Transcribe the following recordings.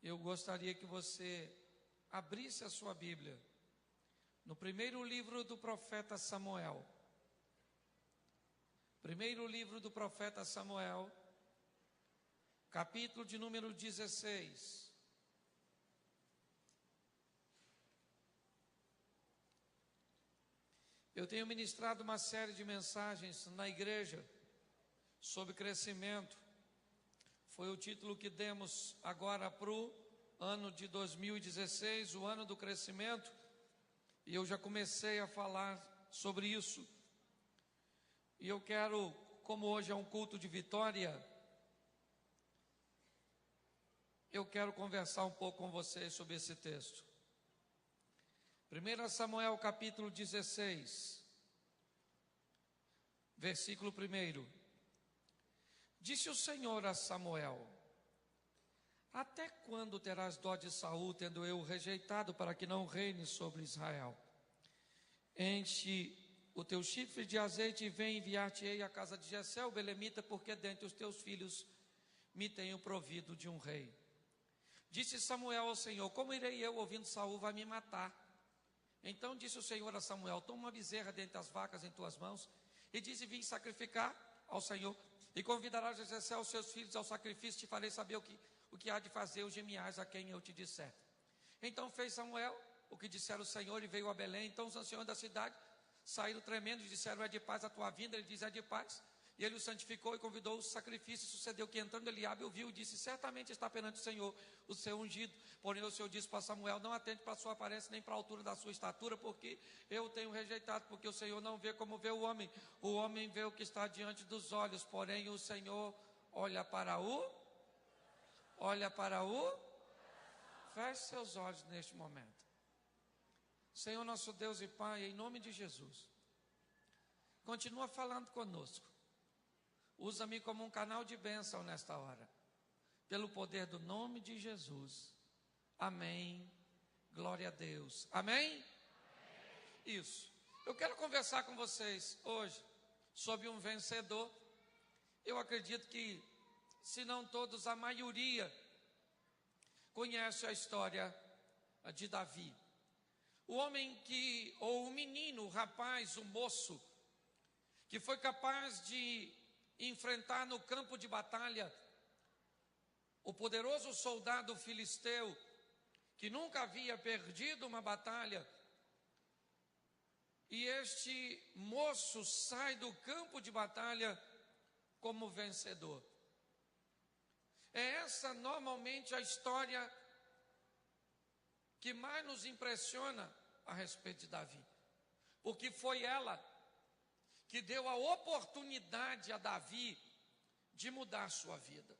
eu gostaria que você abrisse a sua Bíblia no primeiro livro do profeta Samuel. Primeiro livro do profeta Samuel, capítulo de número 16. Eu tenho ministrado uma série de mensagens na igreja sobre crescimento. Foi o título que demos agora para o ano de 2016, o ano do crescimento, e eu já comecei a falar sobre isso. E eu quero, como hoje é um culto de vitória, eu quero conversar um pouco com vocês sobre esse texto. 1 Samuel capítulo 16, versículo 1. Disse o Senhor a Samuel: até quando terás dó de Saul, tendo eu o rejeitado, para que não reine sobre Israel? Enche o teu chifre de azeite e vem enviar-te-ei à casa de Jessé, o belemita, porque dentre os teus filhos me tenho provido de um rei. Disse Samuel ao Senhor: como irei eu, ouvindo Saul vai me matar? Então disse o Senhor a Samuel: toma uma bezerra dentre as vacas em tuas mãos, e dize: vim sacrificar ao Senhor, e convidarás a Jessé aos seus filhos ao sacrifício, te farei saber o que há de fazer os gemiais a quem eu te disser. Então fez Samuel o que dissera o Senhor e veio a Belém. Então os anciões da cidade saíram tremendo e disseram: é de paz a tua vinda? Ele diz: é de paz. E ele o santificou e convidou o sacrifício. Sucedeu que entrando Eliabe o viu e disse: certamente está perante o Senhor o seu ungido. Porém o Senhor disse para Samuel: não atente para a sua aparência nem para a altura da sua estatura, porque eu o tenho rejeitado. Porque o Senhor não vê como vê o homem vê o que está diante dos olhos, porém o Senhor olha para o... Feche seus olhos neste momento. Senhor nosso Deus e Pai, em nome de Jesus, continua falando conosco. Usa-me como um canal de bênção nesta hora, pelo poder do nome de Jesus. Amém. Glória a Deus. Amém? Isso. Eu quero conversar com vocês hoje sobre um vencedor. Eu acredito que, se não todos, a maioria conhece a história de Davi. O homem ou o menino, o rapaz, o moço, que foi capaz de enfrentar no campo de batalha o poderoso soldado filisteu, que nunca havia perdido uma batalha. E este moço sai do campo de batalha como vencedor. É essa normalmente a história que mais nos impressiona a respeito de Davi, porque foi ela que deu a oportunidade a Davi de mudar sua vida.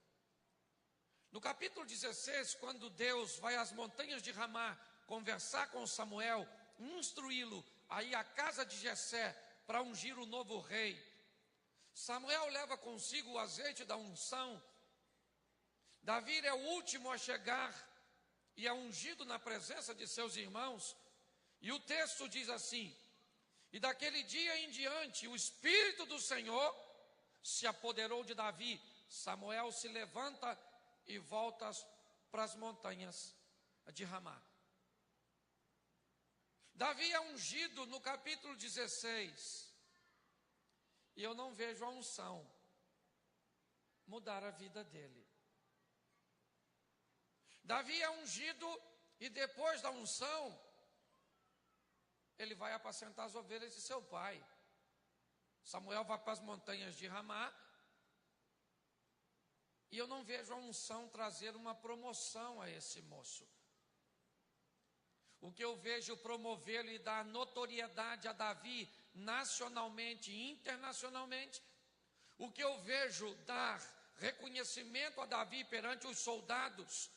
No capítulo 16, quando Deus vai às montanhas de Ramá conversar com Samuel, instruí-lo a ir à casa de Jessé para ungir o novo rei, Samuel leva consigo o azeite da unção. Davi é o último a chegar e é ungido na presença de seus irmãos. E o texto diz assim: e daquele dia em diante o Espírito do Senhor se apoderou de Davi. Samuel se levanta e volta para as montanhas de Ramá. Davi é ungido no capítulo 16. E eu não vejo a unção mudar a vida dele. Davi é ungido e depois da unção, ele vai apacentar as ovelhas de seu pai. Samuel vai para as montanhas de Ramá, e eu não vejo a unção trazer uma promoção a esse moço. O que eu vejo promovê-lo e dar notoriedade a Davi nacionalmente e internacionalmente, o que eu vejo dar reconhecimento a Davi perante os soldados,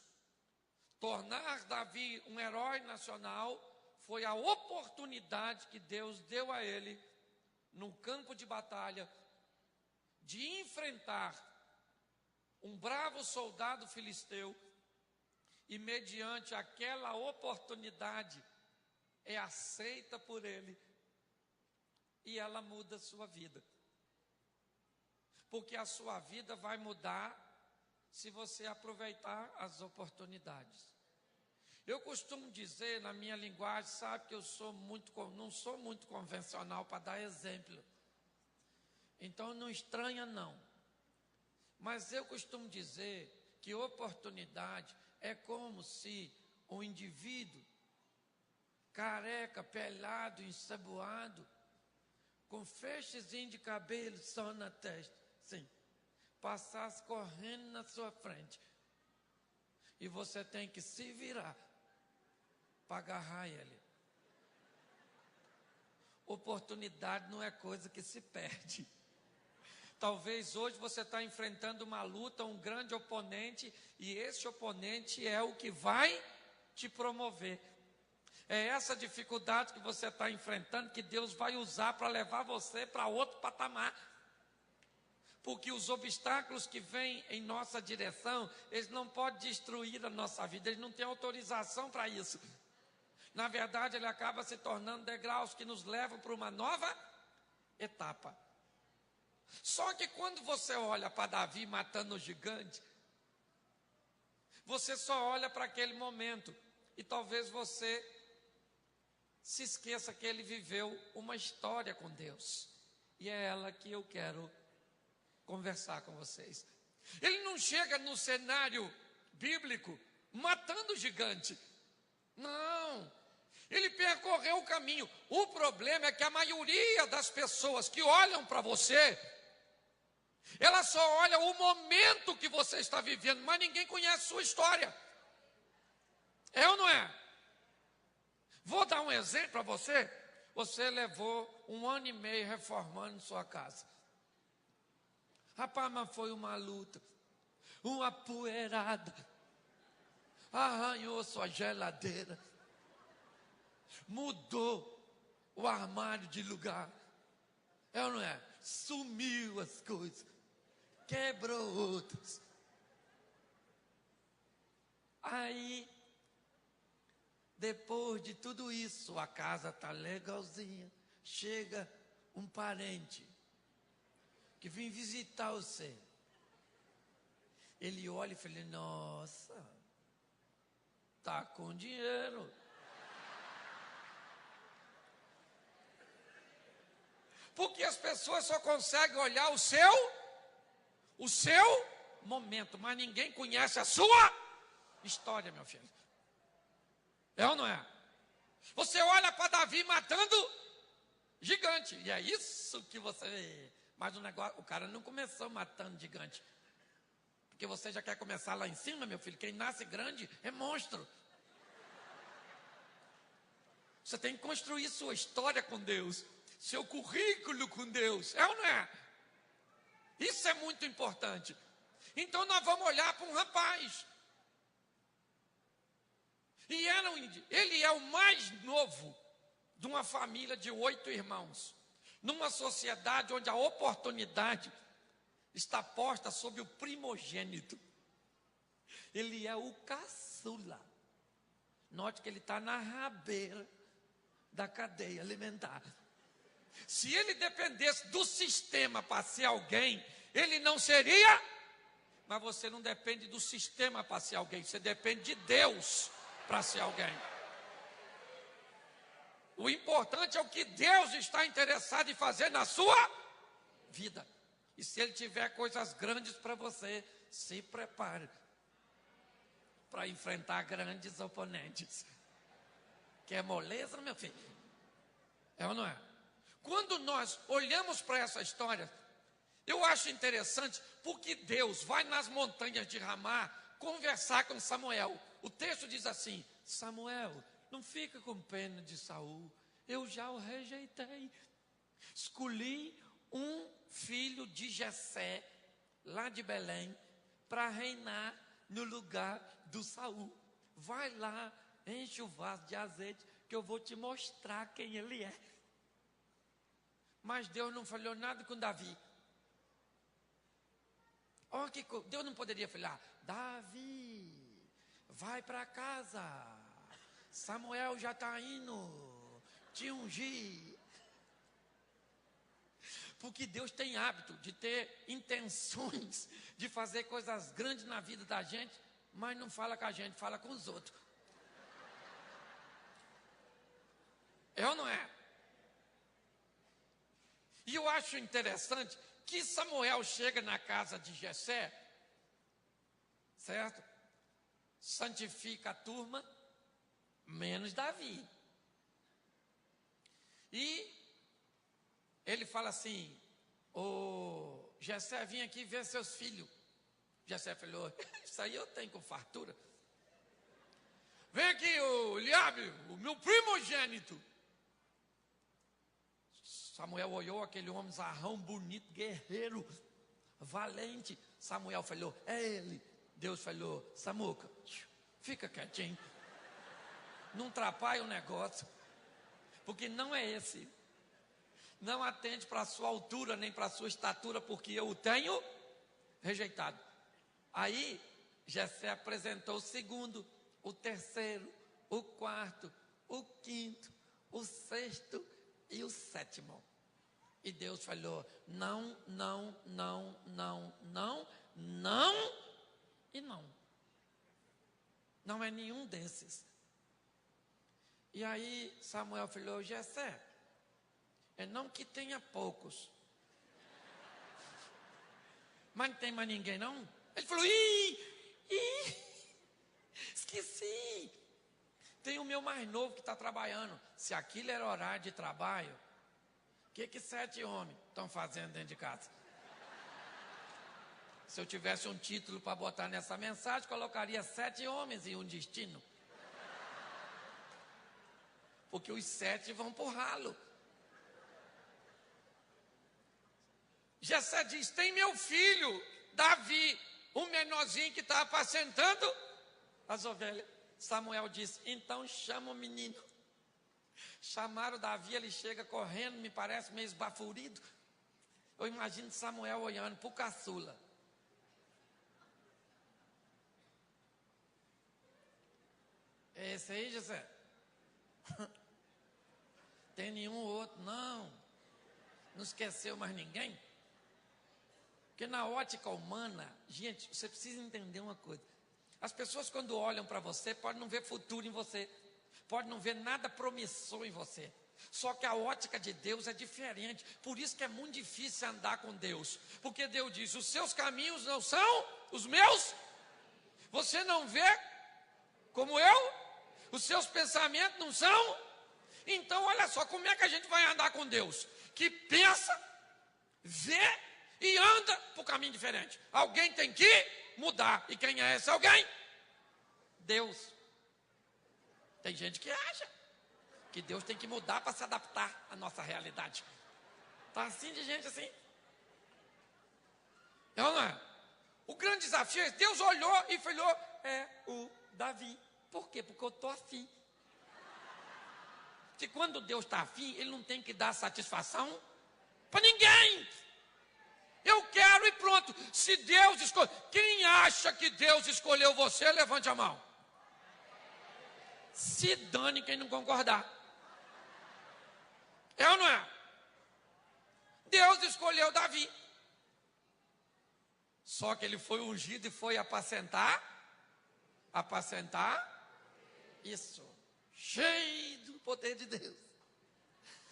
tornar Davi um herói nacional, foi a oportunidade que Deus deu a ele, no campo de batalha, de enfrentar um bravo soldado filisteu, e mediante aquela oportunidade, é aceita por ele, e ela muda a sua vida. Porque a sua vida vai mudar se você aproveitar as oportunidades. Eu costumo dizer na minha linguagem, sabe que eu não sou muito convencional para dar exemplo. Então não estranha não. Mas eu costumo dizer que oportunidade é como se um indivíduo careca, pelado, ensaboado, com feixezinho de cabelo só na testa, sim, passasse correndo na sua frente. E você tem que se virar para agarrar ele. Oportunidade não é coisa que se perde. Talvez hoje você está enfrentando uma luta, um grande oponente, e esse oponente é o que vai te promover. É essa dificuldade que você está enfrentando que Deus vai usar para levar você para outro patamar. Porque os obstáculos que vêm em nossa direção, eles não podem destruir a nossa vida, eles não têm autorização para isso. Na verdade, ele acaba se tornando degraus que nos levam para uma nova etapa. Só que quando você olha para Davi matando o gigante, você só olha para aquele momento. E talvez você se esqueça que ele viveu uma história com Deus. E é ela que eu quero conversar com vocês. Ele não chega no cenário bíblico matando o gigante. Não. Ele percorreu o caminho. O problema é que a maioria das pessoas que olham para você, ela só olha o momento que você está vivendo, mas ninguém conhece sua história. É ou não é? Vou dar um exemplo para você. Você levou 1 ano e meio reformando sua casa. Rapaz, mas foi uma luta, uma poeirada, arranhou sua geladeira, mudou o armário de lugar, é ou não é? Sumiu as coisas, quebrou outras. Aí, depois de tudo isso, a casa está legalzinha, chega um parente que vem visitar você. Ele olha e fala: nossa, tá com dinheiro. Porque as pessoas só conseguem olhar o seu momento, mas ninguém conhece a sua história, meu filho. É ou não é? Você olha para Davi matando gigante, e é isso que você vê. Mas o cara não começou matando gigante. Porque você já quer começar lá em cima, meu filho. Quem nasce grande é monstro. Você tem que construir sua história com Deus, seu currículo com Deus. É ou não é? Isso é muito importante. Então nós vamos olhar para um rapaz. E ele é o mais novo de uma família de 8 irmãos. Numa sociedade onde a oportunidade está posta sobre o primogênito. Ele é o caçula. Note que ele está na rabeira da cadeia alimentar. Se ele dependesse do sistema para ser alguém, ele não seria. Mas você não depende do sistema para ser alguém, você depende de Deus para ser alguém. O importante é o que Deus está interessado em fazer na sua vida. E se Ele tiver coisas grandes para você, se prepare para enfrentar grandes oponentes. Quer moleza, meu filho? É ou não é? Quando nós olhamos para essa história, eu acho interessante, porque Deus vai nas montanhas de Ramá conversar com Samuel. O texto diz assim: Samuel, não fica com pena de Saul, eu já o rejeitei. Escolhi um filho de Jessé, lá de Belém, para reinar no lugar do Saul. Vai lá, enche o vaso de azeite, que eu vou te mostrar quem ele é. Mas Deus não falou nada com Davi. Olha que Deus não poderia falar: Davi, vai para casa, Samuel já está indo te ungir. Porque Deus tem hábito de ter intenções de fazer coisas grandes na vida da gente, mas não fala com a gente, fala com os outros. É ou não é? E eu acho interessante que Samuel chega na casa de Jessé, certo? Santifica a turma, menos Davi. E ele fala assim: ô Jessé, vim aqui ver seus filhos. Jessé falou: isso aí eu tenho com fartura. Vem aqui, o Eliabe, o meu primogênito. Samuel olhou aquele homem zarrão, bonito, guerreiro, valente. Samuel falou: é ele. Deus falou: Samuca, fica quietinho, não atrapalha o negócio, porque não é esse. Não atende para a sua altura, nem para a sua estatura, porque eu o tenho rejeitado. Aí, Jessé apresentou o segundo, o terceiro, o quarto, o quinto, o sexto e o sétimo. E Deus falou: não, não, não, não, não, não e não. Não é nenhum desses. E aí Samuel falou: Jessé, é não que tenha poucos, mas não tem mais ninguém não? Ele falou: esqueci. Tem o meu mais novo que está trabalhando. Se aquilo era horário de trabalho, o que 7 homens estão fazendo dentro de casa? Se eu tivesse um título para botar nessa mensagem, colocaria 7 homens e um destino. Porque os 7 vão para o ralo. Jessé diz: tem meu filho, Davi, o menorzinho que está apacentando as ovelhas. Samuel disse: então chama o menino. Chamaram Davi, ele chega correndo, me parece meio esbaforido. Eu imagino Samuel olhando para o caçula. É esse aí, Jessé? Tem nenhum outro? Não. Não esqueceu mais ninguém? Porque na ótica humana, gente, você precisa entender uma coisa. As pessoas, quando olham para você, podem não ver futuro em você, podem não ver nada promissor em você. Só que a ótica de Deus é diferente. Por isso que é muito difícil andar com Deus. Porque Deus diz: os seus caminhos não são os meus. Você não vê como eu? Os seus pensamentos não são? Então olha só, como é que a gente vai andar com Deus? Que pensa, vê e anda por caminho diferente. Alguém tem que mudar. E quem é esse alguém? Deus. Tem gente que acha que Deus tem que mudar para se adaptar à nossa realidade. Está assim de gente assim. Não é? O grande desafio é: Deus olhou e falou: é o Davi. Por quê? Porque eu estou afim. Que quando Deus está afim, Ele não tem que dar satisfação para ninguém. Eu quero e pronto. Se Deus escolhe, quem acha que Deus escolheu você, levante a mão. Se dane quem não concordar. É ou não é? Deus escolheu Davi. Só que ele foi ungido e foi apacentar. Isso. Cheio do poder de Deus.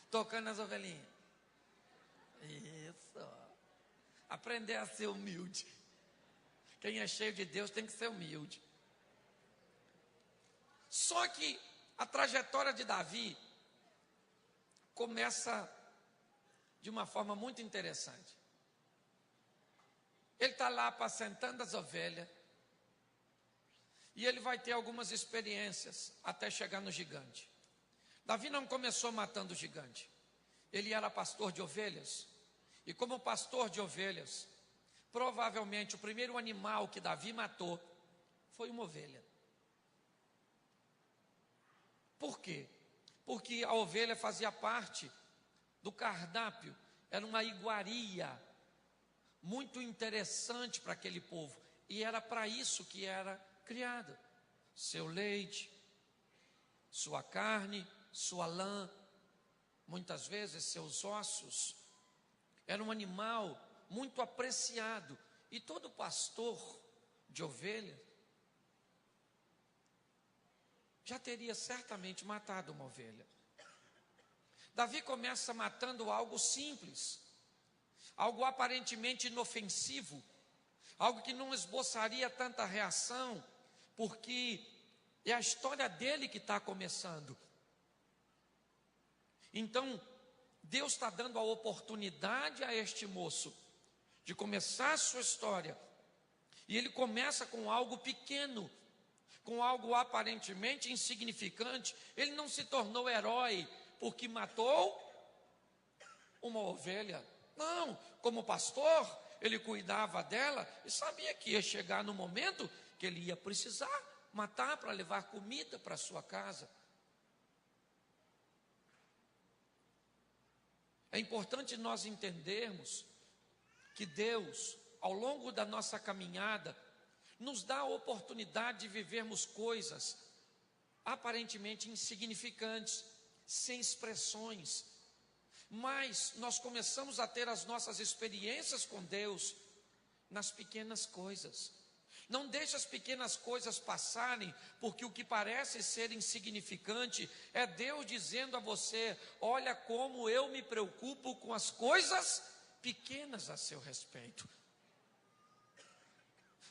Tocando as ovelhinhas. Isso. Aprender a ser humilde. Quem é cheio de Deus tem que ser humilde. Só que a trajetória de Davi começa de uma forma muito interessante. Ele está lá apacentando as ovelhas. E ele vai ter algumas experiências até chegar no gigante. Davi não começou matando o gigante. Ele era pastor de ovelhas. E como pastor de ovelhas, provavelmente o primeiro animal que Davi matou foi uma ovelha. Por quê? Porque a ovelha fazia parte do cardápio. Era uma iguaria muito interessante para aquele povo. E era para isso que era criada. Seu leite, sua carne, sua lã, muitas vezes seus ossos. Era um animal muito apreciado. E todo pastor de ovelhas já teria certamente matado uma ovelha. Davi começa matando algo simples, algo aparentemente inofensivo, algo que não esboçaria tanta reação, porque é a história dele que está começando. Então, Deus está dando a oportunidade a este moço de começar a sua história. E ele começa com algo pequeno, com algo aparentemente insignificante. Ele não se tornou herói porque matou uma ovelha. Não, como pastor, ele cuidava dela e sabia que ia chegar no momento que ele ia precisar matar para levar comida para sua casa. É importante nós entendermos que Deus, ao longo da nossa caminhada, nos dá a oportunidade de vivermos coisas aparentemente insignificantes, sem expressões, mas nós começamos a ter as nossas experiências com Deus nas pequenas coisas. Não deixe as pequenas coisas passarem, porque o que parece ser insignificante é Deus dizendo a você: olha como eu me preocupo com as coisas pequenas a seu respeito.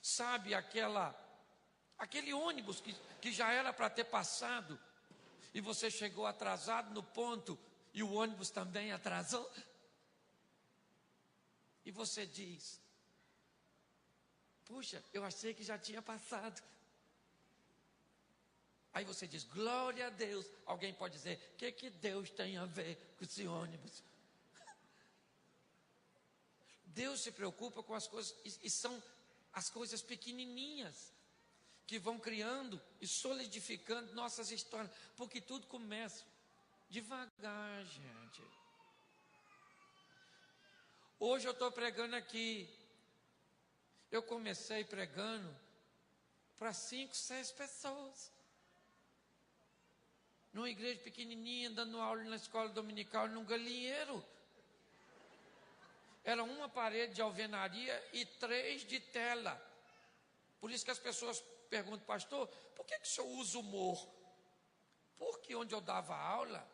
Sabe aquele ônibus que já era para ter passado, e você chegou atrasado no ponto, e o ônibus também atrasou? E você diz: puxa, eu achei que já tinha passado. Aí você diz: glória a Deus. Alguém pode dizer: o que Deus tem a ver com esse ônibus? Deus se preocupa com as coisas, e são as coisas pequenininhas que vão criando e solidificando nossas histórias, porque tudo começa devagar, gente. Hoje eu estou pregando aqui. Eu comecei pregando para 5, 6 pessoas, numa igreja pequenininha, dando aula na escola dominical, num galinheiro. Era uma parede de alvenaria e 3 de tela. Por isso que as pessoas perguntam: pastor, por que o senhor usa humor? Porque onde eu dava aula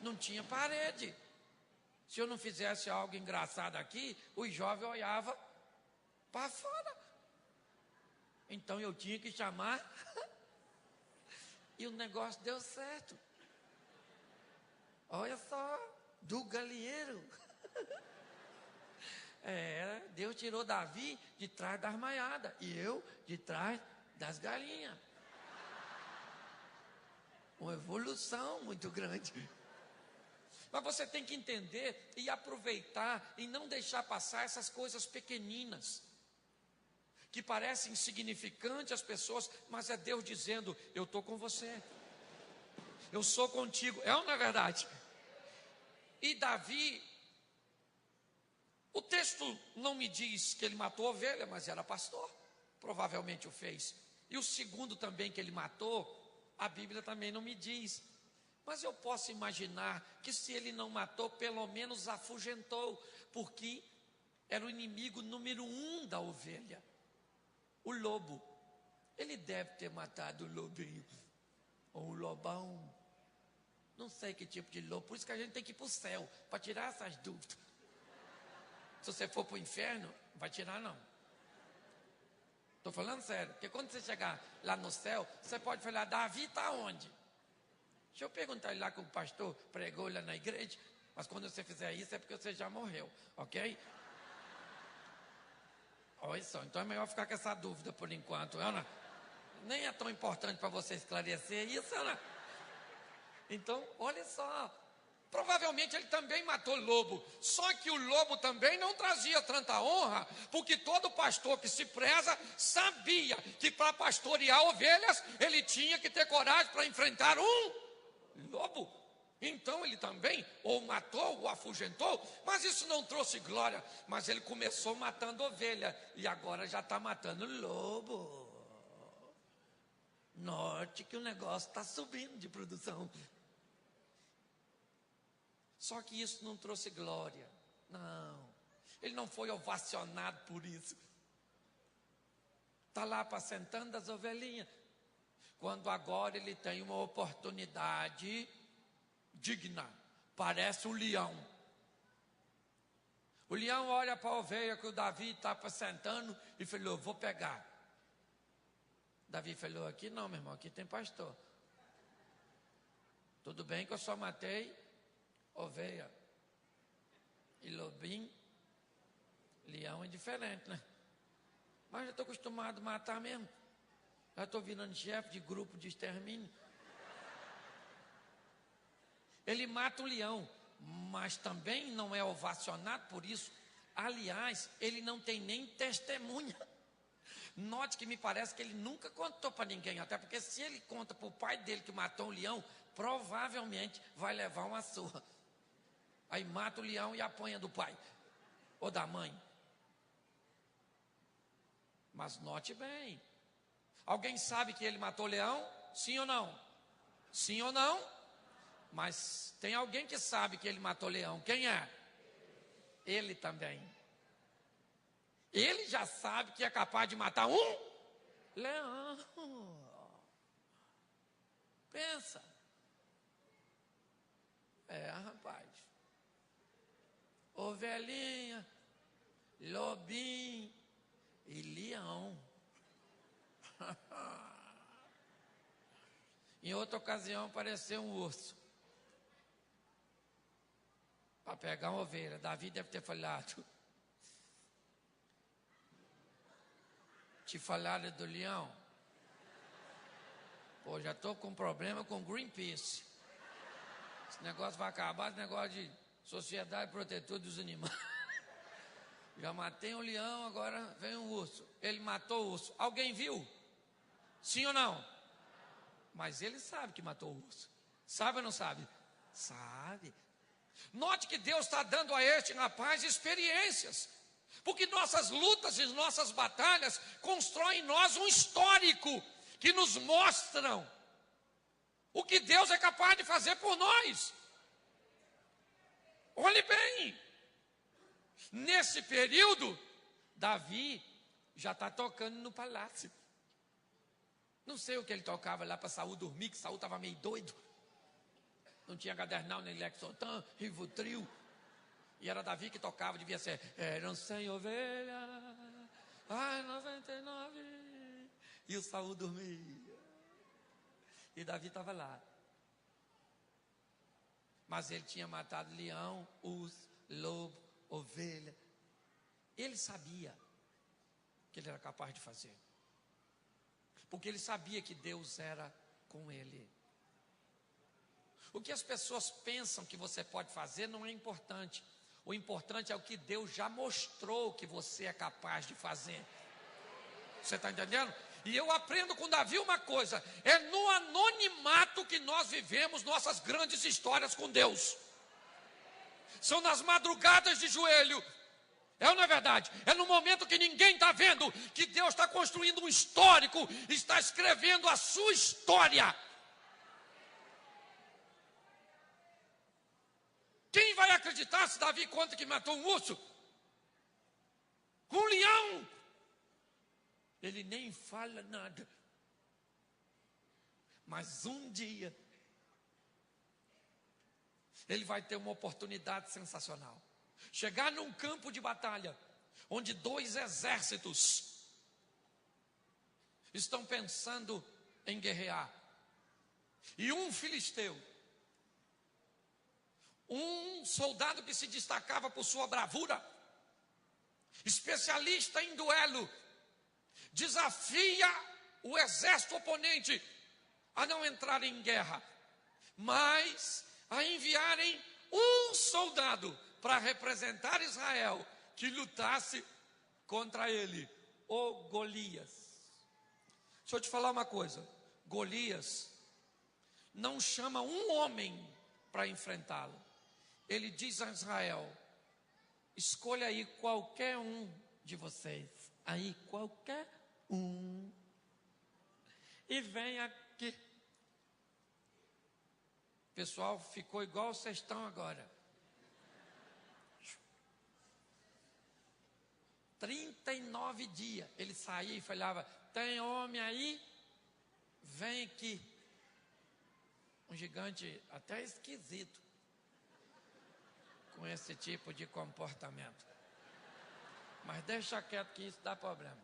não tinha parede. Se eu não fizesse algo engraçado aqui, os jovens olhavam para fora. Então eu tinha que chamar e o negócio deu certo. Olha só, do galinheiro. Deus tirou Davi de trás das maiadas e eu de trás das galinhas. Uma evolução muito grande. Mas você tem que entender e aproveitar e não deixar passar essas coisas pequeninas, que parecem insignificantes às pessoas, mas é Deus dizendo: eu estou com você, eu sou contigo. É ou não é verdade? E Davi, o texto não me diz que ele matou a ovelha, mas era pastor, provavelmente o fez. E o segundo também que ele matou, a Bíblia também não me diz. Mas eu posso imaginar que se ele não matou, pelo menos afugentou, porque era o inimigo número 1 da ovelha, o lobo. Ele deve ter matado o lobinho, ou o lobão, não sei que tipo de lobo. Por isso que a gente tem que ir para o céu, para tirar essas dúvidas. Se você for para o inferno, não vai tirar não. Estou falando sério, porque quando você chegar lá no céu, você pode falar: Davi está onde? Deixa eu perguntar lá que o pastor pregou lá na igreja. Mas quando você fizer isso é porque você já morreu, ok? Olha só, então é melhor ficar com essa dúvida por enquanto, Ana. Nem é tão importante para você esclarecer isso, Ana. Então, olha só. Provavelmente ele também matou lobo. Só que o lobo também não trazia tanta honra, porque todo pastor que se preza sabia que para pastorear ovelhas ele tinha que ter coragem para enfrentar um lobo. Então ele também ou matou ou afugentou, mas isso não trouxe glória. Mas ele começou matando ovelha e agora já está matando lobo. Note que o negócio está subindo de produção. Só que isso não trouxe glória, Não, ele não foi ovacionado por isso. Está lá apacentando as ovelhinhas. Quando agora ele tem uma oportunidade digna, parece um leão. O leão olha para a ovelha que o Davi está apacentando e falou: vou pegar. Davi falou: aqui não, meu irmão, aqui tem pastor. Tudo bem que eu só matei ovelha e lobinho, leão é diferente, né? Mas já estou acostumado a matar mesmo. Já estou virando chefe de grupo de extermínio. Ele mata um leão, mas também não é ovacionado por isso. Aliás, ele não tem nem testemunha. Note que me parece que ele nunca contou para ninguém, até porque se ele conta para o pai dele que matou um leão, provavelmente vai levar uma surra. Aí mata o leão e apanha do pai ou da mãe. Mas note bem, alguém sabe que ele matou o leão? Sim ou não? Sim ou não? Mas tem alguém que sabe que ele matou o leão. Quem é? Ele também. Ele já sabe que é capaz de matar um leão. Pensa. Rapaz. Ovelhinha, lobinho e leão. Em outra ocasião apareceu um urso para pegar uma ovelha. Davi deve ter falado: te falaram do leão? Pô, já estou com problema com Greenpeace. Esse negócio vai acabar, esse negócio de Sociedade Protetora dos Animais. Já matei um leão, agora vem um urso. Ele matou o urso. Alguém viu? Sim ou não? Mas ele sabe que matou o urso. Sabe ou não sabe? Sabe. Note que Deus está dando a este rapaz experiências. Porque nossas lutas e nossas batalhas constroem em nós um histórico que nos mostram o que Deus é capaz de fazer por nós. Olhe bem, nesse período, Davi já está tocando no palácio. Não sei o que ele tocava lá para Saul dormir, que Saul estava meio doido. Não tinha Gadernal, nem Lexotan, Rivotril. E era Davi que tocava, devia ser: eram 100 ovelhas, 99. E o Saul dormia. E Davi estava lá. Mas ele tinha matado leão, urso, lobo, ovelha. Ele sabia que ele era capaz de fazer. Porque ele sabia que Deus era com ele. O que as pessoas pensam que você pode fazer não é importante. O importante é o que Deus já mostrou que você é capaz de fazer. Você está entendendo? E eu aprendo com Davi uma coisa: é no anonimato que nós vivemos nossas grandes histórias com Deus. São nas madrugadas de joelho. É ou não é verdade? É no momento que ninguém está vendo que Deus está construindo um histórico, está escrevendo a sua história. Quem vai acreditar se Davi conta que matou um urso? Um leão? Ele nem fala nada. Mas um dia ele vai ter uma oportunidade sensacional. Chegar num campo de batalha onde 2 exércitos estão pensando em guerrear. E um filisteu, um soldado que se destacava por sua bravura, especialista em duelo, desafia o exército oponente a não entrar em guerra, mas a enviarem um soldado para representar Israel que lutasse contra ele, o Golias. Deixa eu te falar uma coisa: Golias não chama um homem para enfrentá-lo. Ele diz a Israel: escolha aí qualquer um de vocês, aí qualquer um, e vem aqui. O pessoal ficou igual vocês estão agora. 39 dias. Ele saía e falava: tem homem aí? Vem aqui. Um gigante até esquisito com esse tipo de comportamento. Mas deixa quieto que isso dá problema.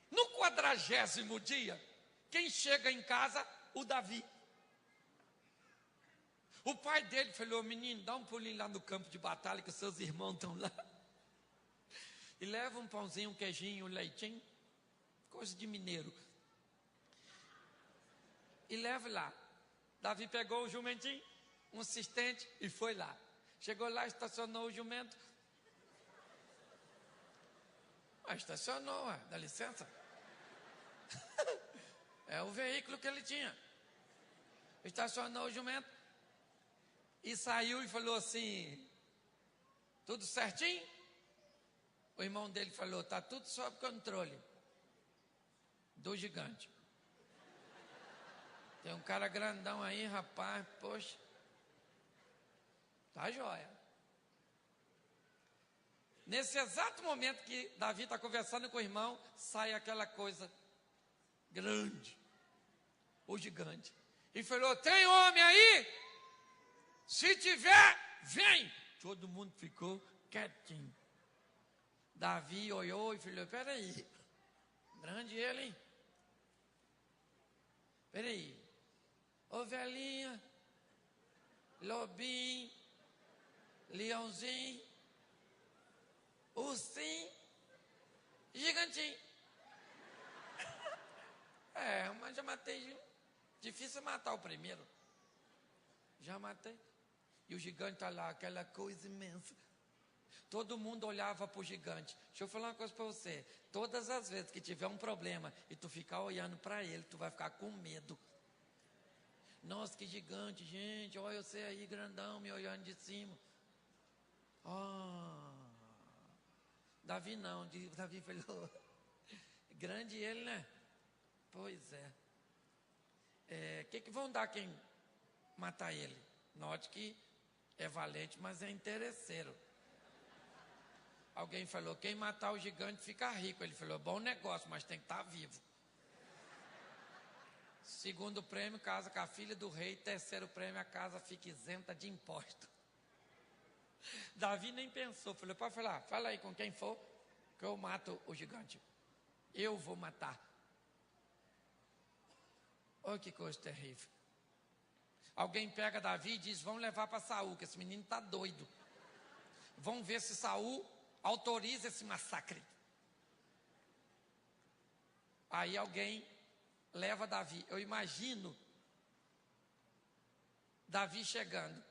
No 40º dia, quem chega em casa? O Davi. O pai dele falou: menino, dá um pulinho lá no campo de batalha que os seus irmãos estão lá. E leva um pãozinho, um queijinho, um leitinho, coisa de mineiro. E leva lá. Davi pegou o jumentinho, um assistente, e foi lá. Chegou lá, estacionou o jumento. Estacionou, dá licença. É o veículo que ele tinha. Estacionou o jumento e saiu e falou assim: tudo certinho? O irmão dele falou: está tudo sob controle do gigante. Tem um cara grandão aí, rapaz, poxa, tá jóia. Nesse exato momento que Davi está conversando com o irmão, sai aquela coisa grande, o gigante, e falou: tem homem aí? Se tiver, vem. Todo mundo ficou quietinho. Davi olhou e falou: peraí, grande ele, hein? Peraí, ovelhinha, lobinho, leãozinho, ursinho, gigantinho. Mas já matei. Difícil matar o primeiro. Já matei. E o gigante está lá, aquela coisa imensa. Todo mundo olhava para o gigante. Deixa eu falar uma coisa para você. Todas as vezes que tiver um problema e tu ficar olhando para ele, tu vai ficar com medo. Nossa, que gigante, gente. Olha você aí, grandão, me olhando de cima. Davi não. Davi falou: grande ele, né? Pois é. Que vão dar quem matar ele? Note que é valente, mas é interesseiro. Alguém falou: quem matar o gigante fica rico. Ele falou: bom negócio, mas tem que estar vivo. Segundo prêmio, casa com a filha do rei. Terceiro prêmio, a casa fica isenta de imposto. Davi nem pensou. Falou: pode falar, fala aí com quem for, que eu mato o gigante. Eu vou matar. Olha que coisa terrível. Alguém pega Davi e diz: vamos levar para Saul, que esse menino está doido. Vamos ver se Saul autoriza esse massacre. Aí alguém leva Davi. Eu imagino Davi chegando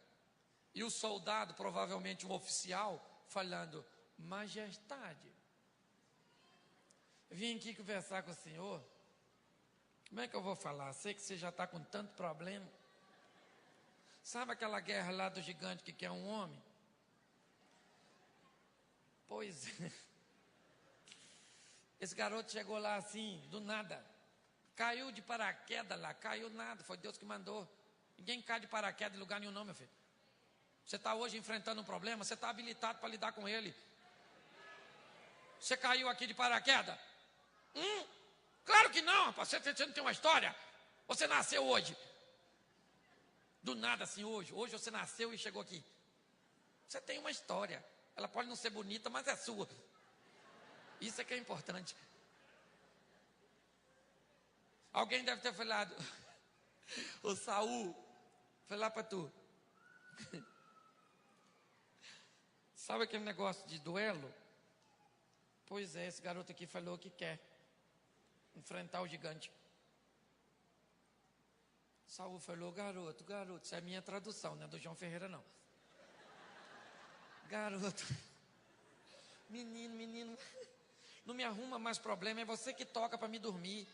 e o soldado, provavelmente um oficial, falando: majestade, vim aqui conversar com o senhor. Como é que eu vou falar? Sei que você já está com tanto problema. Sabe aquela guerra lá do gigante que quer um homem? Pois é. Esse garoto chegou lá assim, do nada. Caiu de paraquedas lá, caiu nada, foi Deus que mandou. Ninguém cai de paraquedas em lugar nenhum não, meu filho. Você está hoje enfrentando um problema, você está habilitado para lidar com ele. Você caiu aqui de paraquedas? Claro que não, rapaz, você não tem uma história. Você nasceu hoje. Do nada assim, hoje você nasceu e chegou aqui. Você tem uma história. Ela pode não ser bonita, mas é sua. Isso é que é importante. Alguém deve ter falado: o Saul, foi lá para tu. Sabe aquele negócio de duelo? Pois é, esse garoto aqui falou que quer enfrentar o gigante. Saul falou: garoto, isso é a minha tradução, não é do João Ferreira não. Garoto, menino, não me arruma mais problema, é você que toca para me dormir.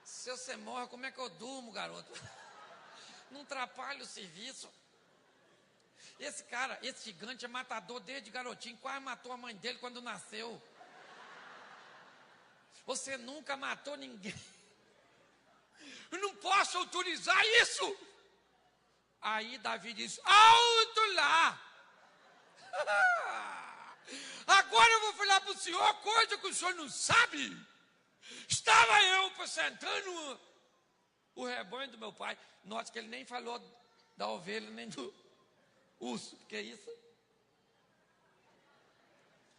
Se você morre, como é que eu durmo, garoto? Não atrapalha o serviço. Esse cara, esse gigante é matador desde garotinho, quase matou a mãe dele quando nasceu. Você nunca matou ninguém. Eu não posso autorizar isso. Aí Davi disse: alto lá! Agora eu vou falar para o senhor coisa que o senhor não sabe. Estava eu apacentando o rebanho do meu pai. Note que ele nem falou da ovelha nem do urso, porque isso,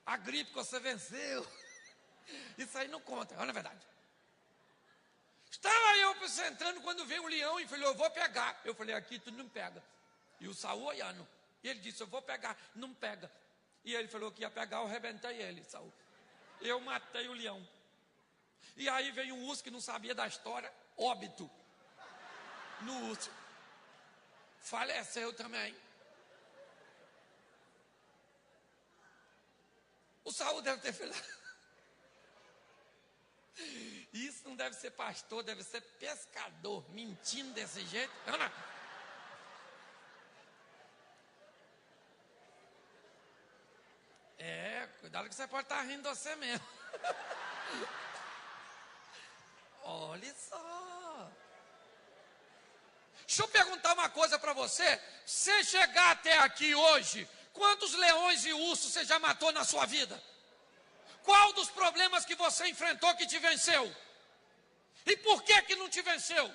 a gripe que você venceu, isso aí não conta, não é verdade. Estava eu apacentando quando veio um leão e falou: eu vou pegar. Eu falei: aqui tu não pega. E o Saul olhando. E ele disse: eu vou pegar. Não pega. E ele falou que ia pegar, eu arrebentei ele, Saul. Eu matei o leão. E aí veio um urso que não sabia da história, óbito no urso. Faleceu também. O Saul deve ter falado: isso não deve ser pastor, deve ser pescador, mentindo desse jeito. Não. Cuidado que você pode estar rindo de você mesmo. Olha só. Deixa eu perguntar uma coisa para você. Você chegar até aqui hoje, quantos leões e ursos você já matou na sua vida? Qual dos problemas que você enfrentou que te venceu? E por que não te venceu?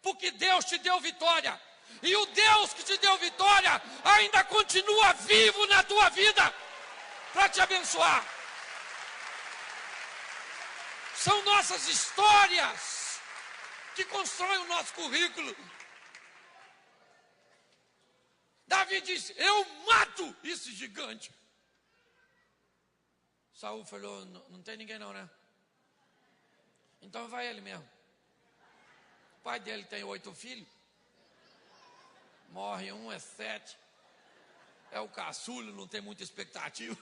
Porque Deus te deu vitória. E o Deus que te deu vitória ainda continua vivo na tua vida para te abençoar. São nossas histórias que constroem o nosso currículo. Davi disse: eu mato esse gigante. Saul falou: não tem ninguém não, né? Então vai ele mesmo. O pai dele tem 8 filhos. Morre um, é 7. É o caçula, não tem muita expectativa.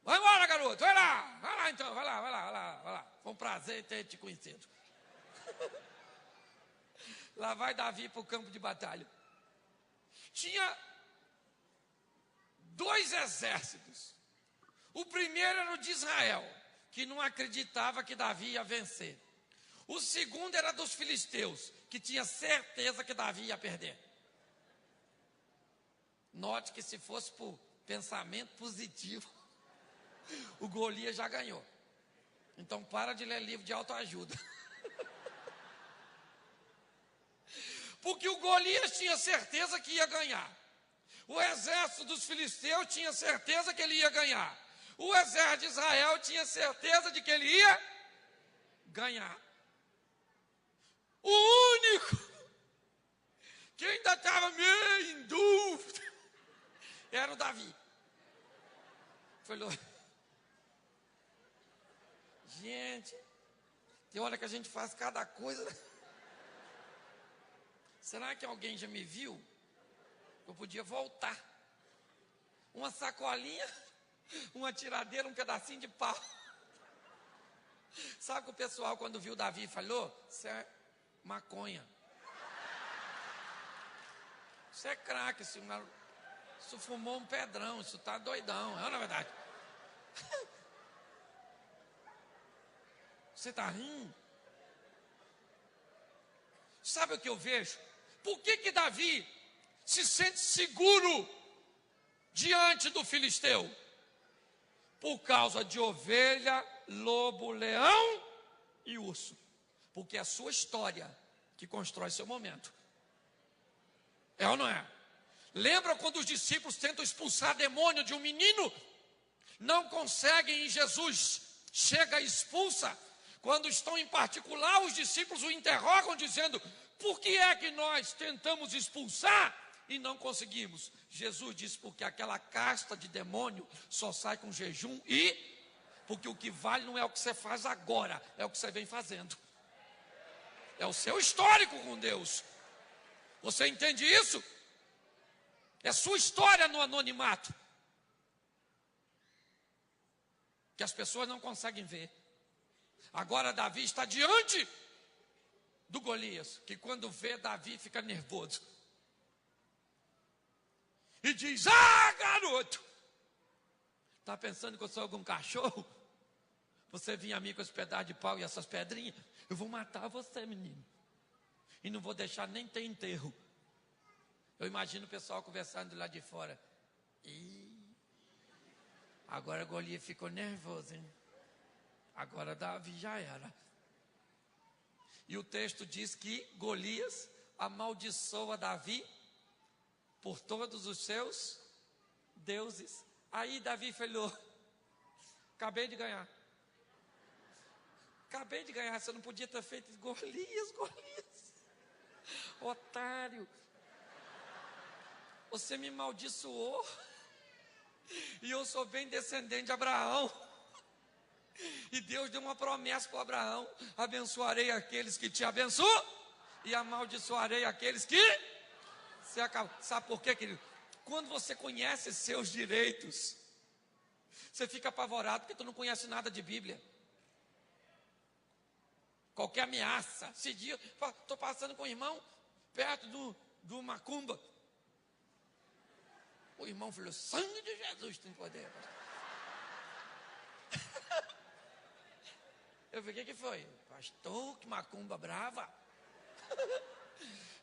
Vai embora, garoto, vai lá então, vai lá. Foi um prazer ter te conhecido. Lá vai Davi para o campo de batalha. Tinha 2 exércitos. O primeiro era o de Israel, que não acreditava que Davi ia vencer. O segundo era dos filisteus, que tinha certeza que Davi ia perder. Note que se fosse por pensamento positivo, o Golias já ganhou. Então para de ler livro de autoajuda. Porque o Golias tinha certeza que ia ganhar. O exército dos filisteus tinha certeza que ele ia ganhar. O exército de Israel tinha certeza de que ele ia ganhar. O único que ainda estava meio em dúvida era o Davi. Falou: gente, tem hora que a gente faz cada coisa. Será que alguém já me viu? Eu podia voltar. Uma sacolinha, uma tiradeira, um pedacinho de pau. Sabe que o pessoal, quando viu Davi, falou: isso é maconha. Isso é crack, isso fumou um pedrão, isso tá doidão, não é verdade? Você está rindo? Sabe o que eu vejo? Por que Davi se sente seguro diante do filisteu? Por causa de ovelha, lobo, leão e urso. Porque é a sua história que constrói seu momento. É ou não é? Lembra quando os discípulos tentam expulsar demônio de um menino? Não conseguem e Jesus chega e expulsa. Quando estão em particular, os discípulos o interrogam dizendo: por que é que nós tentamos expulsar e não conseguimos? Jesus disse: porque aquela casta de demônio só sai com jejum porque o que vale não é o que você faz agora, é o que você vem fazendo. É o seu histórico com Deus. Você entende isso? É sua história no anonimato, que as pessoas não conseguem ver. Agora Davi está diante do Golias, que quando vê Davi fica nervoso. E diz: ah, garoto, está pensando que eu sou algum cachorro? Você vinha a mim com esse pedaço de pau e essas pedrinhas? Eu vou matar você, menino. e não vou deixar nem ter enterro. Eu imagino o pessoal conversando lá de fora. Ih, agora Golias ficou nervoso, hein? Agora Davi já era. E o texto diz que Golias amaldiçoa Davi por todos os seus deuses. Aí Davi falou: acabei de ganhar. Acabei de ganhar, você não podia ter feito Golias. Otário. Você me amaldiçoou. E eu sou bem descendente de Abraão. E Deus deu uma promessa para Abraão: abençoarei aqueles que te abençoam e amaldiçoarei aqueles que se acabam. Sabe por quê, querido? Quando você conhece seus direitos, você fica apavorado porque tu não conhece nada de Bíblia. Qualquer ameaça. Esse dia, estou passando com o irmão perto do macumba. O irmão falou: sangue de Jesus tem poder. Eu falei: o que foi? Pastor, que macumba brava.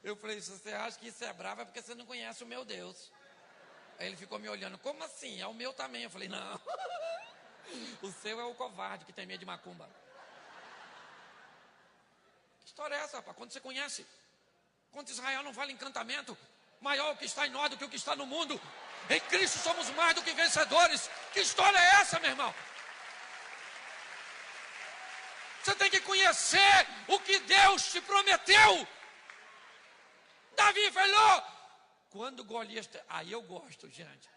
Eu falei: se você acha que isso é brava, é porque você não conhece o meu Deus. Aí ele ficou me olhando: como assim? É o meu também. Eu falei: não. O seu é o covarde que tem medo de macumba. Que história é essa, rapaz? Quando você conhece? Quando Israel não vale encantamento, maior o que está em nós do que o que está no mundo. Em Cristo somos mais do que vencedores. Que história é essa, meu irmão? Você tem que conhecer o que Deus te prometeu. Davi falou. Quando Golias... Aí eu gosto, gente.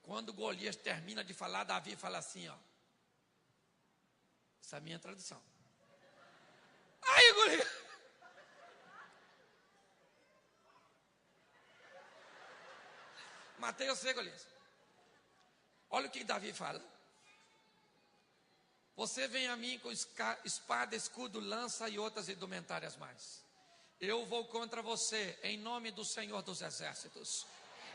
Quando Golias termina de falar, Davi fala assim, ó. Essa é a minha tradução. Aí, Golias... Matei você, Golias. Olha o que Davi fala. Você vem a mim com espada, escudo, lança e outras indumentárias mais. Eu vou contra você em nome do Senhor dos Exércitos.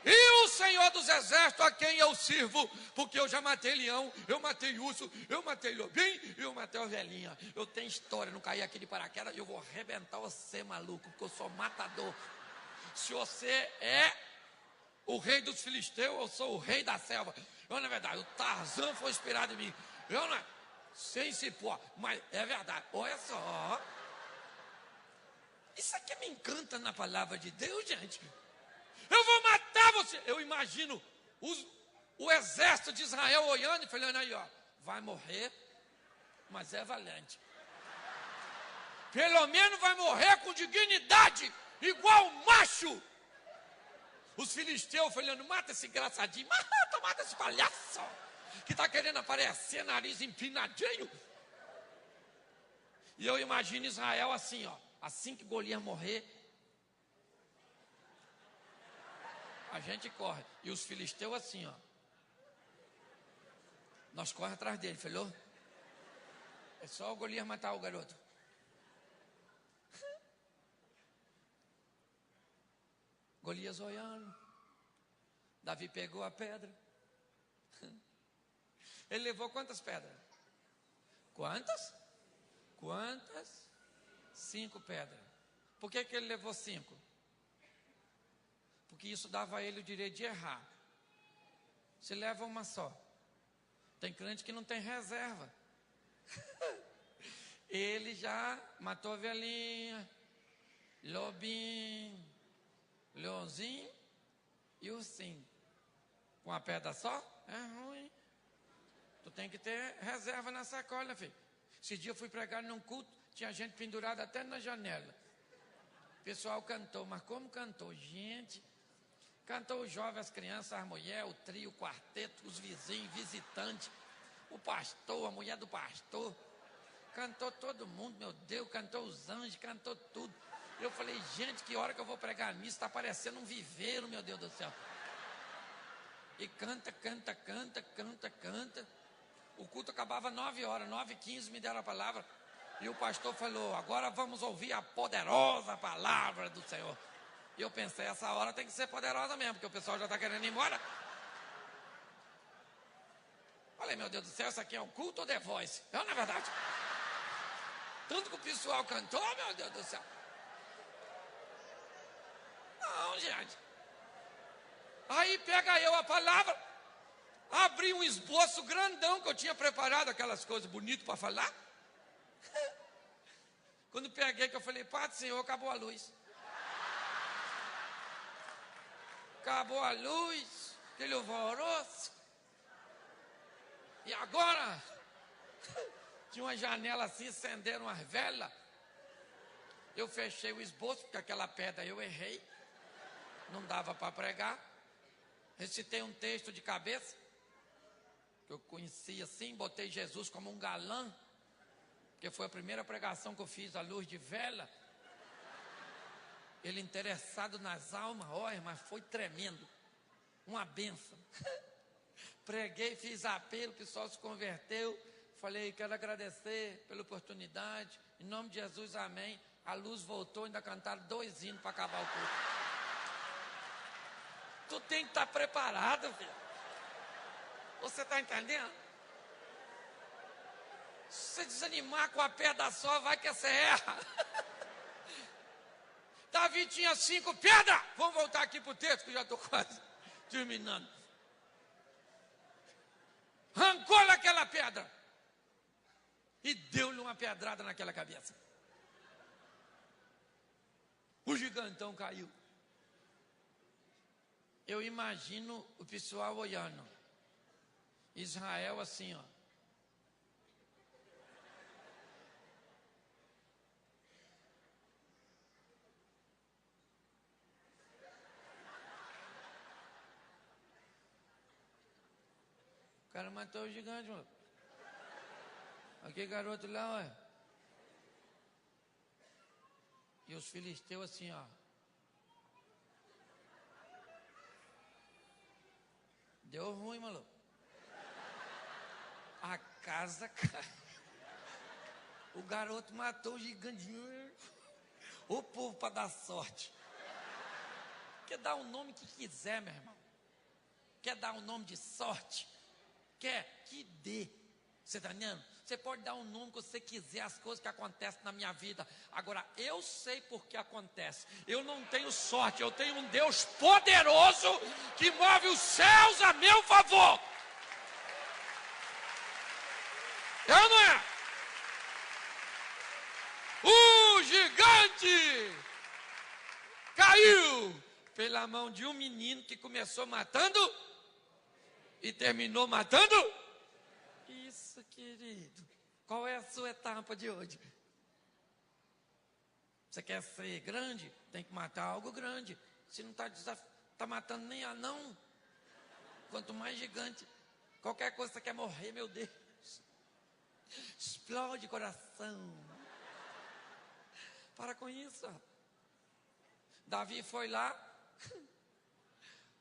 E o Senhor dos Exércitos a quem eu sirvo, porque eu já matei leão, eu matei urso, eu matei lobinho e eu matei ovelhinha. Eu tenho história, não caí aqui de paraquedas, eu vou arrebentar você, maluco, porque eu sou matador. Se você é o rei dos filisteus, eu sou o rei da selva. Eu, na verdade, o Tarzan foi inspirado em mim. Eu não... Sem se pôr, mas é verdade. Olha só. Isso aqui me encanta na palavra de Deus, gente. Eu vou matar você. Eu imagino o exército de Israel olhando e falando aí, ó. Vai morrer, mas é valente. Pelo menos vai morrer com dignidade, igual macho. Os filisteus falando: mata esse engraçadinho, mata esse palhaço que está querendo aparecer, nariz empinadinho. E eu imagino Israel assim, ó. Assim que Golias morrer, a gente corre. E os filisteus assim, ó. Nós corremos atrás dele, falou? É só o Golias matar o garoto. Golias olhando. Davi pegou a pedra. Ele levou quantas pedras? Quantas? 5 pedras. Por que ele levou 5? Porque isso dava a ele o direito de errar. Se leva uma só. Tem crente que não tem reserva. Ele já matou ovelhinha, lobinho, leãozinho e ursinho. Com a pedra só? É ruim. Tu tem que ter reserva na sacola, filho. Esse dia eu fui pregar num culto, tinha gente pendurada até na janela. O pessoal cantou, mas como cantou? Gente, cantou os jovens, as crianças, as mulheres, o trio, o quarteto, os vizinhos, visitantes, o pastor, a mulher do pastor. Cantou todo mundo, meu Deus, cantou os anjos, cantou tudo. Eu falei: gente, que hora que eu vou pregar nisso? Está parecendo um viveiro, meu Deus do céu. E canta. O culto acabava 9 horas, 9h15 me deram a palavra. E o pastor falou: agora vamos ouvir a poderosa palavra do Senhor. E eu pensei: essa hora tem que ser poderosa mesmo, porque o pessoal já está querendo ir embora. Falei: meu Deus do céu, isso aqui é um culto ou The Voice? Não, na verdade. Tanto que o pessoal cantou, meu Deus do céu. não, gente. Aí pega eu a palavra, abri um esboço grandão que eu tinha preparado, aquelas coisas bonitas para falar. Quando peguei, que eu falei, Pai do Senhor, acabou a luz. Acabou a luz, aquele alvoroço. E agora, tinha uma janela assim, acenderam umas velas. Eu fechei o esboço, porque aquela pedra eu errei. Não dava para pregar. Recitei um texto de cabeça, que eu conheci assim, botei Jesus como um galã, porque foi a primeira pregação que eu fiz à luz de vela. Ele interessado nas almas, olha, mas foi tremendo. Uma bênção. Preguei, fiz apelo, o pessoal se converteu. Falei, quero agradecer pela oportunidade. Em nome de Jesus, amém. A luz voltou, ainda cantaram 2 hinos para acabar o culto. Tu tem que estar preparado, filho. Você está entendendo? Se você desanimar com a pedra só, vai que você erra. Davi tinha 5 pedras. Vamos voltar aqui para o texto, que eu já estou quase terminando. Arrancou-lhe aquela pedra e deu-lhe uma pedrada naquela cabeça. O gigantão caiu. Eu imagino o pessoal olhando. Israel assim, ó. O cara matou o gigante, mano. Aquele garoto lá, olha. E os filisteus assim, ó. Deu ruim, maluco. A casa caiu. O garoto matou o gigante. O povo para dar sorte. Quer dar o nome que quiser, meu irmão. Quer dar o nome de sorte? Quer que dê. Você está entendendo? Você pode dar o nome que você quiser, as coisas que acontecem na minha vida. Agora, eu sei por que acontece. Eu não tenho sorte, eu tenho um Deus poderoso que move os céus a meu favor. Eu não é? O gigante caiu pela mão de um menino que começou matando e terminou matando. Isso, querido. Qual é a sua etapa de hoje? Você quer ser grande? Tem que matar algo grande. Se não está matando nem anão, quanto mais gigante. Qualquer coisa que você quer morrer, meu Deus. Explode coração. Para com isso. Davi foi lá,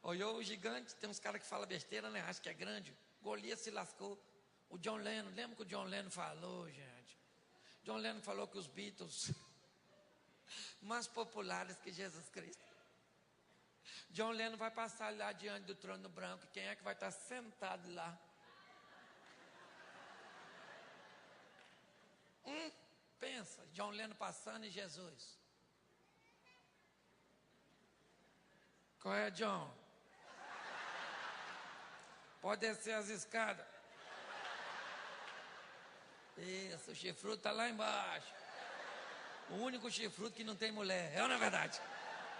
olhou o gigante. Tem uns caras que falam besteira, né? Acho que é grande. Golias se lascou. O John Lennon, lembra que o John Lennon falou, gente? John Lennon falou que os Beatles mais populares que Jesus Cristo. John Lennon vai passar lá diante do trono branco. Quem é que vai estar sentado lá? Pensa, John Lennon passando e Jesus. Qual é, John? Pode descer as escadas. Isso, o chifrudo está lá embaixo. O único chifrudo que não tem mulher. É ou não é verdade?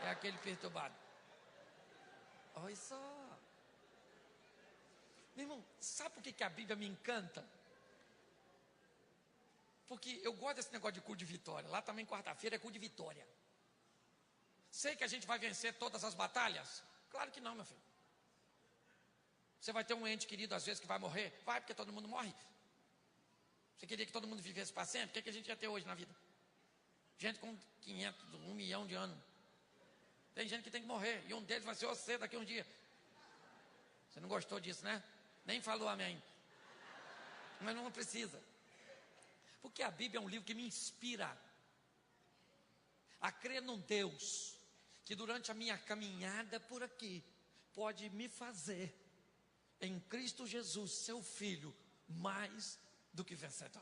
É aquele perturbado. Olha só. Meu irmão, sabe por que a Bíblia me encanta? Porque eu gosto desse negócio de culto de vitória. Lá também quarta-feira é culto de vitória. Sei que a gente vai vencer todas as batalhas? Claro que não, meu filho. Você vai ter um ente querido às vezes que vai morrer? Vai, porque todo mundo morre. Você queria que todo mundo vivesse para sempre? O que a gente ia ter hoje na vida? Gente com 500, 1 milhão de anos. Tem gente que tem que morrer. E um deles vai ser você daqui a um dia. Você não gostou disso, né? Nem falou amém. Mas não precisa. Porque a Bíblia é um livro que me inspira a crer num Deus que durante a minha caminhada por aqui pode me fazer em Cristo Jesus, seu Filho, mais do que vencedor.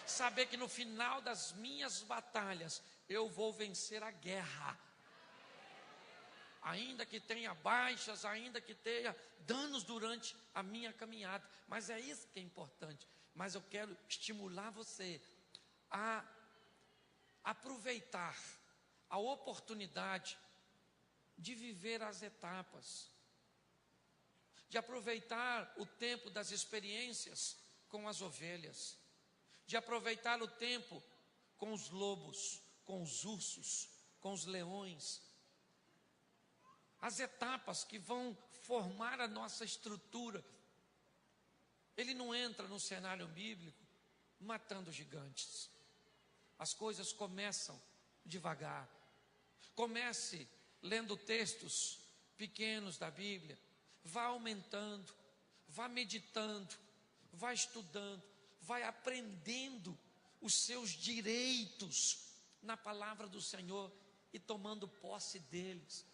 Saber que no final das minhas batalhas eu vou vencer a guerra. ainda que tenha baixas, ainda que tenha danos durante a minha caminhada, mas é isso que é importante. Mas eu quero estimular você a aproveitar a oportunidade de viver as etapas, de aproveitar o tempo das experiências com as ovelhas, de aproveitar o tempo com os lobos, com os ursos, com os leões, as etapas que vão formar a nossa estrutura. Ele não entra no cenário bíblico matando gigantes. As coisas começam devagar. Comece lendo textos pequenos da Bíblia, vá aumentando, vá meditando, vá estudando, vai aprendendo os seus direitos na palavra do Senhor e tomando posse deles.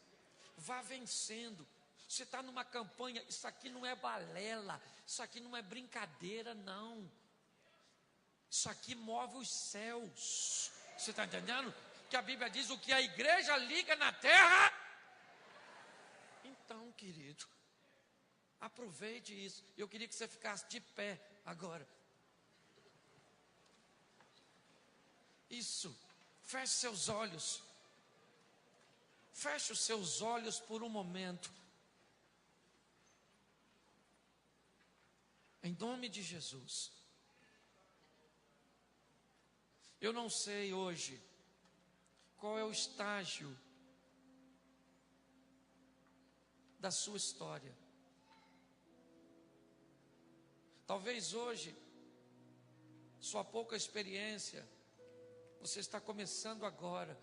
Vá vencendo. Você está numa campanha, isso aqui não é balela, isso aqui não é brincadeira, não. Isso aqui move os céus. Você está entendendo? Que a Bíblia diz: o que a igreja liga na terra. Então, querido, aproveite isso. Eu queria que você ficasse de pé agora. Isso. Feche seus olhos. Feche os seus olhos por um momento. Em nome de Jesus. Eu não sei hoje qual é o estágio da sua história. Talvez hoje, sua pouca experiência, você está começando agora,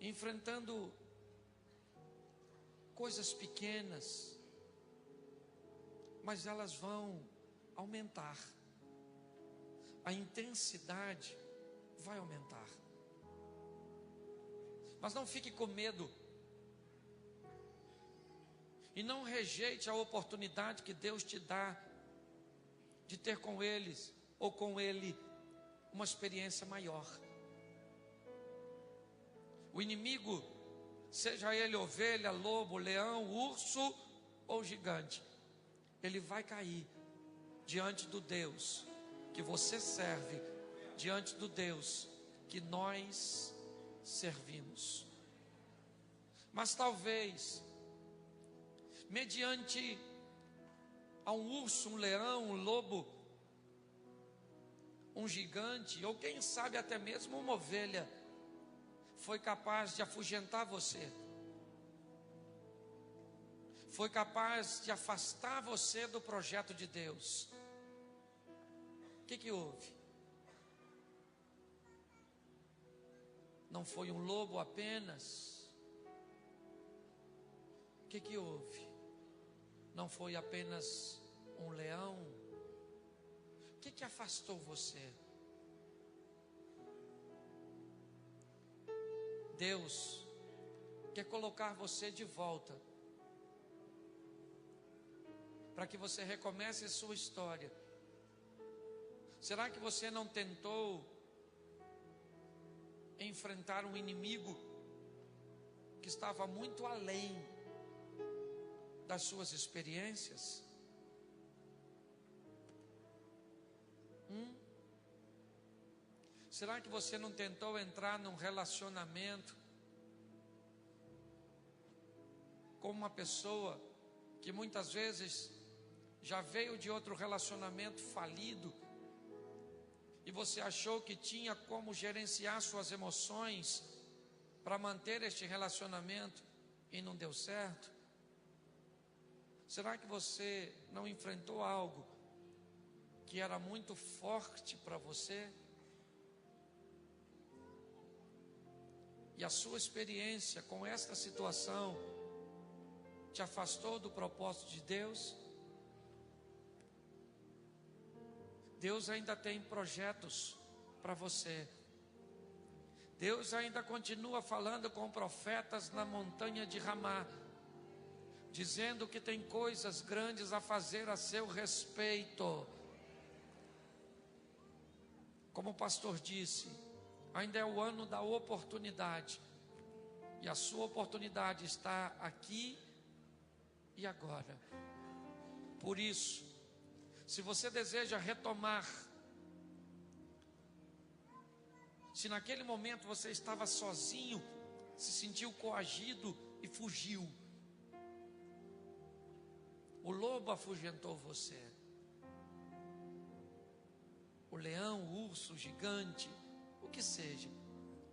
enfrentando coisas pequenas, mas elas vão aumentar. A intensidade vai aumentar. Mas não fique com medo. E não rejeite a oportunidade que Deus te dá de ter com eles ou com ele uma experiência maior. O inimigo, seja ele ovelha, lobo, leão, urso ou gigante, ele vai cair diante do Deus que você serve, diante do Deus que nós servimos. Mas talvez, mediante a um urso, um leão, um lobo, um gigante, ou quem sabe até mesmo uma ovelha, foi capaz de afugentar você, foi capaz de afastar você do projeto de Deus. O que houve? Não foi um lobo apenas? O que houve? Não foi apenas um leão? O que afastou você? Deus quer colocar você de volta, para que você recomece a sua história. Será que você não tentou enfrentar um inimigo que estava muito além das suas experiências? Será que você não tentou entrar num relacionamento com uma pessoa que muitas vezes já veio de outro relacionamento falido e você achou que tinha como gerenciar suas emoções para manter este relacionamento e não deu certo? Será que você não enfrentou algo que era muito forte para você? E a sua experiência com esta situação te afastou do propósito de Deus? Deus ainda tem projetos para você. Deus ainda continua falando com profetas na montanha de Ramá, dizendo que tem coisas grandes a fazer a seu respeito. Como o pastor disse, ainda é o ano da oportunidade. E a sua oportunidade está aqui e agora. Por isso, se você deseja retomar, se naquele momento você estava sozinho, se sentiu coagido e fugiu, o lobo afugentou você, o leão, o urso, o gigante, o que seja,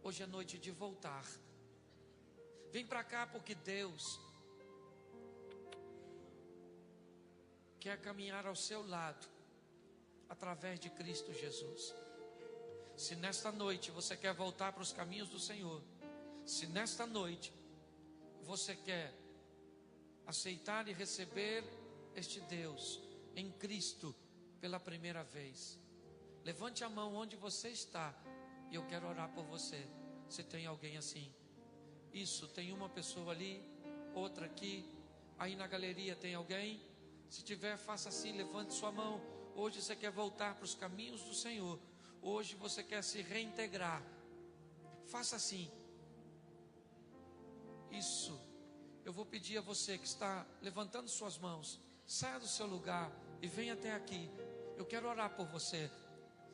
hoje é noite de voltar. Vem para cá, porque Deus quer caminhar ao seu lado, através de Cristo Jesus. Se nesta noite você quer voltar para os caminhos do Senhor, se nesta noite você quer aceitar e receber este Deus em Cristo pela primeira vez, levante a mão onde você está e eu quero orar por você. Se tem alguém assim, isso, tem uma pessoa ali, outra aqui, aí na galeria tem alguém? Se tiver, faça assim, levante sua mão. Hoje você quer voltar para os caminhos do Senhor, hoje você quer se reintegrar, faça assim. Isso, eu vou pedir a você que está levantando suas mãos, saia do seu lugar e venha até aqui. Eu quero orar por você,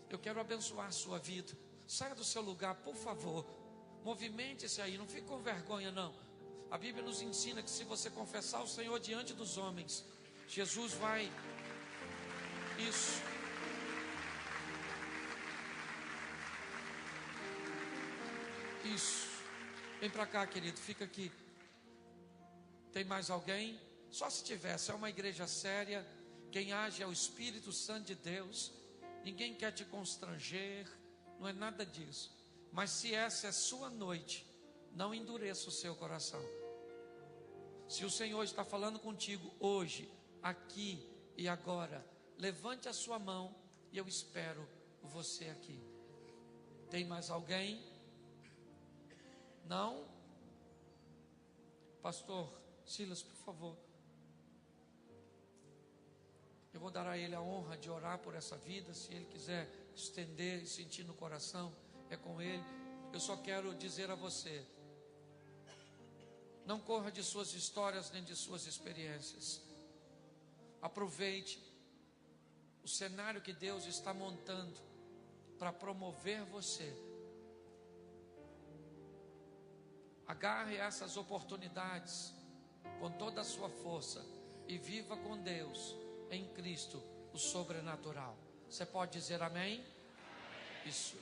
eu quero abençoar a sua vida. Saia do seu lugar, por favor, movimente-se aí, não fique com vergonha não. A Bíblia nos ensina que se você confessar o Senhor diante dos homens, Jesus vai. Isso. Isso. Vem para cá, querido, fica aqui. Tem mais alguém? Só se tivesse, é uma igreja séria. Quem age é o Espírito Santo de Deus. Ninguém quer te constranger, não é nada disso. Mas se essa é sua noite, não endureça o seu coração. Se o Senhor está falando contigo hoje, aqui e agora, levante a sua mão e eu espero você aqui. Tem mais alguém? Não? Pastor Silas, por favor. Eu vou dar a ele a honra de orar por essa vida. Se ele quiser estender e sentir no coração, é com ele. Eu só quero dizer a você: não corra de suas histórias nem de suas experiências. Aproveite o cenário que Deus está montando para promover você. Agarre essas oportunidades com toda a sua força e viva com Deus em Cristo o sobrenatural. Você pode dizer amém? Isso.